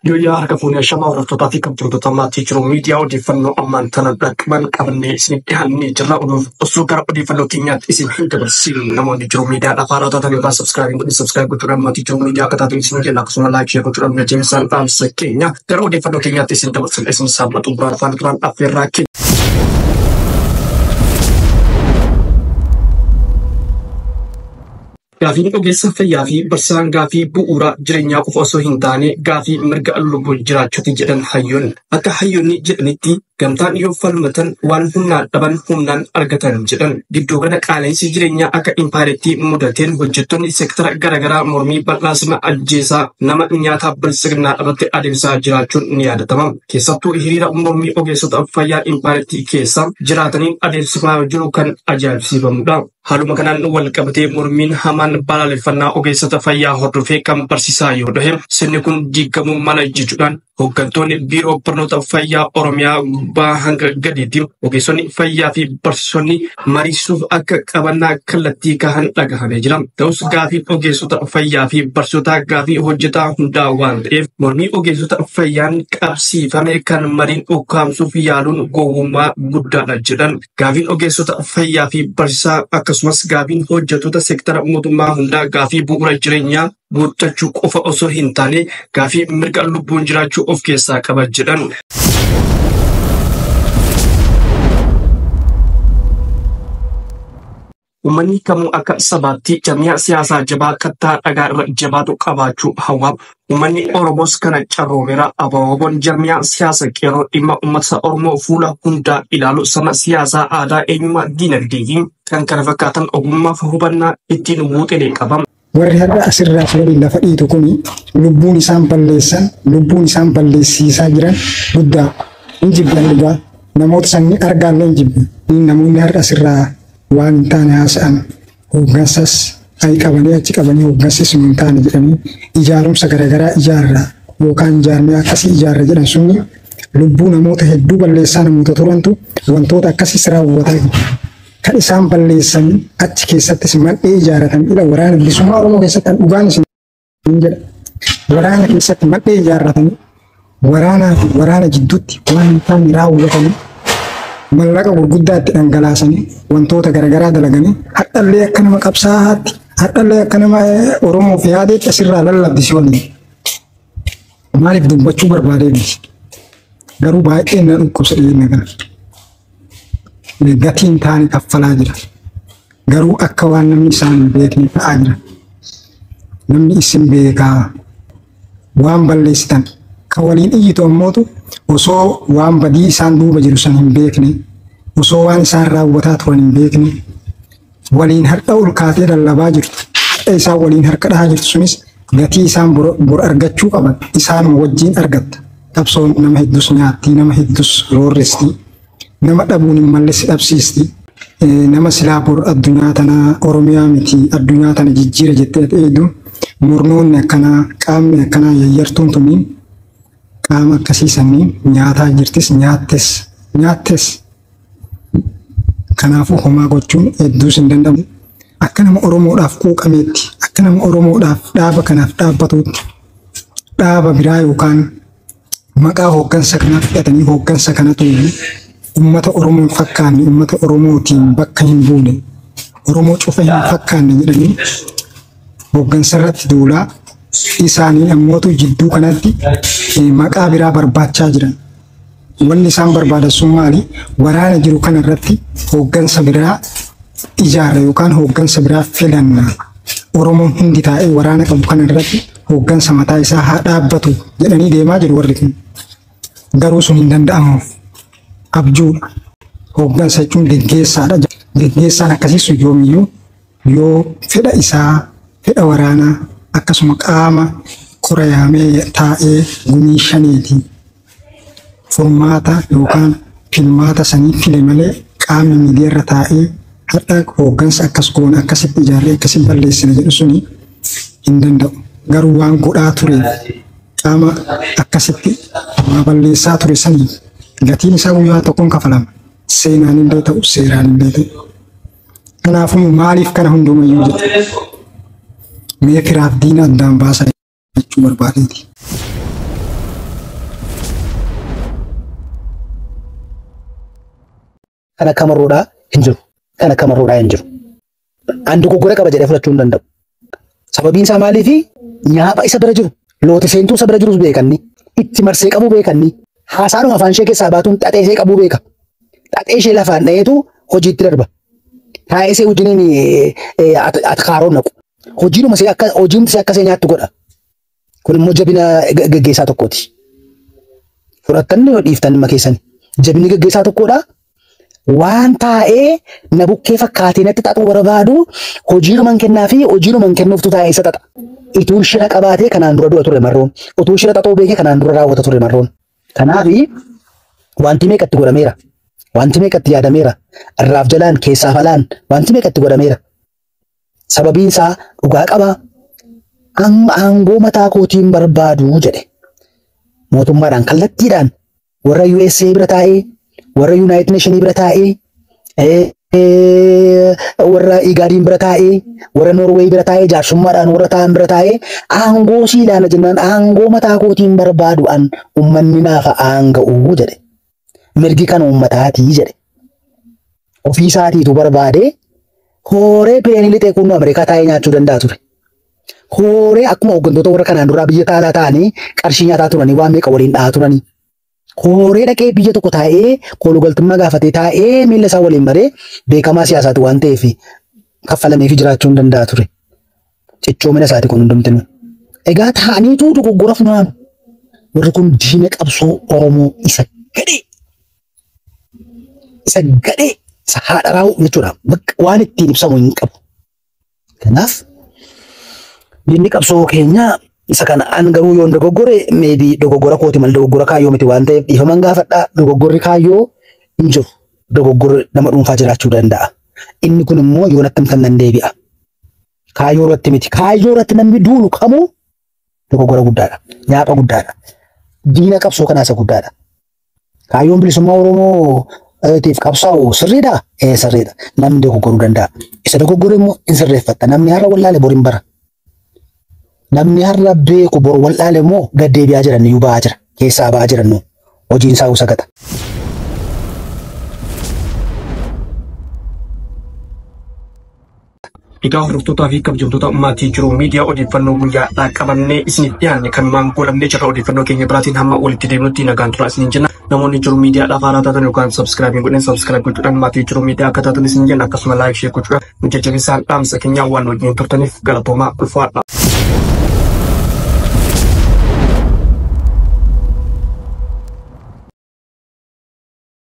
Yoya harka fuunee shamaa hordoftotaa fi kabajamtoota maatii jiru miidiyaa odeeffannoo ammaan tana dhaqqaban qabannee isin dhiyaannee jirra. Osoo gara odeeffannoo keenyaatti isin hin dabarsin namoonni jiru miidiyaa afaan taatan yookaan sabskiraayib gochuudhaan maatii jiru miidiyaa akka taatan isin jenna akkasuma laayik sheer gochuudhaan mijajeessaan dhaamsa keenya gara odeeffannoo keenyaatti isin dabarsin isin saammatu biraan afaan duraan affeerraa keenya. Gaafiin ogeessa fayyaa fi barsiisaan gaafii bu'uura jireenyaa qofa osoo hin taane gaafii mirga lubbuun jiraachuuti jedhan hayyoonni. Akka hayyoonni jedhanitti gamtaan yoo falmatan waan humnaan dhaban humnaan argatan jedhan. Giddugala qaala'insi jireenyaa akka impaareetti mudateen hojjettoonni seektara garaagaraa mormii bal'aasina ajjeesaa nama nyaataa bilisignaa irratti adeemsaa jiraachuun ni yaadatama. Keessattuu hiriira mormii ogeessota fayyaa impaareetti keessa jiraataniin adeemsifamaa jiru kan ajaa'ibsiifamudha. Haaluma kanaan wal qabatee mormiin hamaan balaaleffannaa ogeessota fayyaa hordofee kan barsiisaa yoo ta'e sirni kun diigamuu mala jechuudhaan hooggantoonni biiroo barnoota fayyaa Oromiyaa gubbaa hanga gadiitti ogeessonni fayyaa fi barsiisonni mariisuuf akka qabannaa kallattii kahan dhagahamee jira. Ta'us gaafii ogeessota fayyaa fi barsiisota gaafii hojjetaa hundaa waan ta'eef mormii ogeessota fayyaan qabsiifame kan mariin ukkaamsuuf yaaluun gowwummaa guddaadha jedhan. Gaafiin ogeessota fayyaa fi barsiisaa akkasumas gaafiin hojjettoota seektara mootummaa hundaa gaafii bu'uura jireenyaa guuttachuu qofa osoo hin taane gaafii mirga lubbuun jiraachuu of keessaa qaba jedhan. Uummanni kamuu akka sabaatti jaarmiyaa siyaasaa jabaa kattaa dhagaa irra jabaatu qabaachuu hawwa. Uummanni Oromoos kana carroomeera. Abaaboon jaarmiyaa siyaasa qeerroo dhimma uummata Oromoo fuula hundaa ilaalu sama siyaasaa aadaa eenyummaa dinagdee fi kan kana fakkaatan ogummaa fi hubannaa ittiin wuuxee qaba. Warri har'a asirraa fuudhanii lafa dhiitu kuni lubbuun isaan balleessan, lubbuun isaan balleessisaa jiran guddaa hin jibban dhugaa. Namoota sanni argaan hin jibban. Namoonni har'a asirraa waan hin taane haasa'an hooggansas ayi qabanii achi qabanii hooggansas hin taane jedhanii ijaarumsa garaagaraa ijaarra yookaan jaarmiyaa akkasii ijaarra jedhan sunni lubbuu namoota hedduu balleessaa namoota turantu wantoota akkasiis raawwataa jiru. Kan isaan balleessan achi keessattis mandhee ijaarratan ila waraana bilisummaa Oromoo keessatti dhugaan isin jedha. Waraana keessatti mandhee ijaarratanii waraana jidduutti waan hin taane raawwatanii mallaqa gurguddaatti dhangalaasanii wantoota garaagaraa dalaganii hadhallee akka nama qabsaa'aatti hadhallee akka nama Oromoof yaadeetti asirraa lallabdisi waliin. Maaliif dubbachuu barbaadeenis garuu baay'ee na dhukkubsa dhiyeenya kana. Gatiin taane kaffalaa jira. Garuu akka waan namni isaan hin beekne ta'aa jira. Namni isin beekaa waan balleessitan kan waliin iyyitu ammootu osoo waan badii isaan duuba jiru san hin beekne osoo waan isaan raawwataa turan hin beekne waliin har'a ol kaatee lallabaa jirtu har'a isaan waliin harka dhahaa jirtu sunis gatii isaan bor argachuu qaban isaanuma wajjin argatta. Qabsoon nama hedduus nyaatti nama hedduus roorristi nama dhabuun hin malleessi dhabsiisti nama silaa bor addunyaa tana Oromiyaa miti addunyaa tana jijjiira jettee ta'eedu murnoonni akkanaa qaamni akkanaa yayyartuun tumiin qaama akkasiisanii nyaataa jirtis nyaattes kanaafuu homaa gochuun hedduus hin danda'amu. Akka nama Oromoodhaaf quuqameetti akka nama Oromoodhaaf dhaaba kanaaf dhaabbatuutti dhaaba biraa yookaan maqaa hooggansa kanaaf fudhatanii hooggansa kanatu uummata Oromoo hin fakkaanne uummata Oromootiin bakka hin buune Oromoo cufa hin fakkaanne jedhanii hooggansa irratti duulaa isaanii ammootu jidduu kanatti maqaa biraa barbaachaa jiran. Wanni isaan barbaadan sun maali? Waraana jiru kana irratti hooggansa biraa ijaarra yookaan hooggansa biraa filanna. Oromoon hundi taa'ee waraana qabu kana irratti hooggansa mataa isaa haa dhaabbatu jedhanii deemaa jiru warri kun. Garuu sun hin danda'amu. Abjuudha. Hooggansa jechuun geggeessaadha. Geggeessaan akkasiisu yoomiyyuu yoo fedha isaa fedha waraanaa akkasuma qaama kora yaamee taa'ee gumii shaniiti furmaata yookaan filmaata sanii file malee qaamni miidiyaarra taa'ee har'a hooggansa akkas goona akkasitti ijaarree akkasitti balleessina jedhu suni hin danda'u. Garuu waan godhaa ture qaama akkasitti balleessaa ture sanii gatiin isaa guyyaa tokkoon kafalama. Seenaan illee ta'u seeraan illee ta'u. Kanaafuu maaliif kana hundumayyuu jedhu mee firaaf diina addaan baasaa jechuu barbaadeeti. kana kamarroodhaa hin jiru. Kana kamarroodhaa hin jiru. An dogoggora qaba jedhee fudhachuu hin danda'u. Sababiin isaa maaliifi nyaapha isa bira jiru looti seentuu isa bira jirus beekanni itti marsee qabuu beekanni haasaadhuma afaan ishee keessaa baatuun xaxee ishee qabuu beeka. Xaxee ishee lafaan dha'eetu hojiitti darba. Taa'ee ishee wajjiniin atkaaroon naqu. Hojiinuma ishee akka ishee nyaattu godha. Kun immoo jabina gaggeessaa tokkooti. Fudhattanni yoo dhiiftan dhimma keessani. Jabinni gaggeessaa tokkodha. Waan taa'ee na bukkee fakkaatee natti xaxuu barbaadu hojiinuman kennaa fi hojiinuman kennuuftu taa'ee isa xaxa. Ituun shira qabaatee kanaan dura du'a ture marroon. Utuu shira xaxuu beekee kanaan dura raawwata ture marroon. Kanaafi wanti meeqatti godhameera. Wanti meeqatti yaadameera. Irraaf jalaan keessaaf alaan wanti meeqatti godhameera. Sababiin isaa dhugaa qaba. Aangoo mataa kootiin barbaadu jedhe. Mootummaadhaan kallattiidhaan warra USA bira taa'ee warra United Nations bira taa'ee warra Igaadiin bira taa'ee warra Norway bira taa'ee jaarsummaadhaan warra ta'an bira taa'ee aangoo siilaana jennaan aangoo mataa kootiin barbaadu an ummanni naafa aanga'uu jedhe. Mirgi kan ummataatii jedhe. Ofii isaatiitu barbaade hooree pileenii lixee kunnu Ameerikaa taa'ee nyaachuu danda'a ture. Hooree akkuma hooggantoota warra kanaan duraa biyya taalaa ta'anii qarshii nyaataa turanii waan meeqa waliin dha'aa turanii. Hooree dhaqee biyya tokko taa'ee kolugaltummaa gaafatee taa'ee miila isaa waliin maree beekamaa siyaasaati waan ta'eef kaffalameef jiraachuu hin danda'a ture. Cichoomina isaati kun hundumtinu. Egaa taa'aniitu dogoggora funaanu. Warri kun diina qabsoo Oromoo isa gadhee. Isa gadhee isa haadha raawwu jechuudha. Waan ittiin ibsamu hin qabu. Kanaaf diinni qabsoo keenya isa kana an garuu yoon dogoggore maybe dogoggora kooti mal dogoggora kaayyoo miti waan ta'eef dhiifaman gaafadha. Dogoggorri kaayyoo hin jiru. Dogoggorri nama dhuunfaa jiraachuu danda'a. Inni kun immoo yoon attamtan nan deebi'a. Kaayyoo irratti miti. Kaayyoo irratti namni duulu kamuu dogoggora guddaadha. Nyaapha guddaadha. Diina qabsoo kanaa isa guddaadha. Kaayyoon bilisummaa Oromoo tiif qabsaa'u sirriidha. Sirriidha. Namni dogoggoruu danda'a. Isa dogoggore immoo hin sirreeffatta. Namni har'a wallaale bor hin bara. Namni har'a beeku bor wallaale immoo gad deebi'aa jiran iyyuu ba'aa jira. Keessaa ba'aa jiran hojiin isaa usagata. Egaa hordoftootaa fi kabajamtoota maatii jiru miidiyaa odeeffannoo guyyaadhaa qabannee isiniif dhiyaanne kan maan goolabnee jirra odeeffannoo keenya biraatiin hamma walitti deemnutti nagaan turaa isiniin jenna. Namoonni jiru miidiyaadhaaf haaraa taatan yookaan sabskiraabiin godhan sabskiraayib gochuudhaan maatii jiru miidiyaa akka taatan isin jenna akkasuma laayik sheer gochuudhaan nu jajjabeessaa dhaamsa keenyaa waan wajjin turtaniif galatoomaa ulfaadha.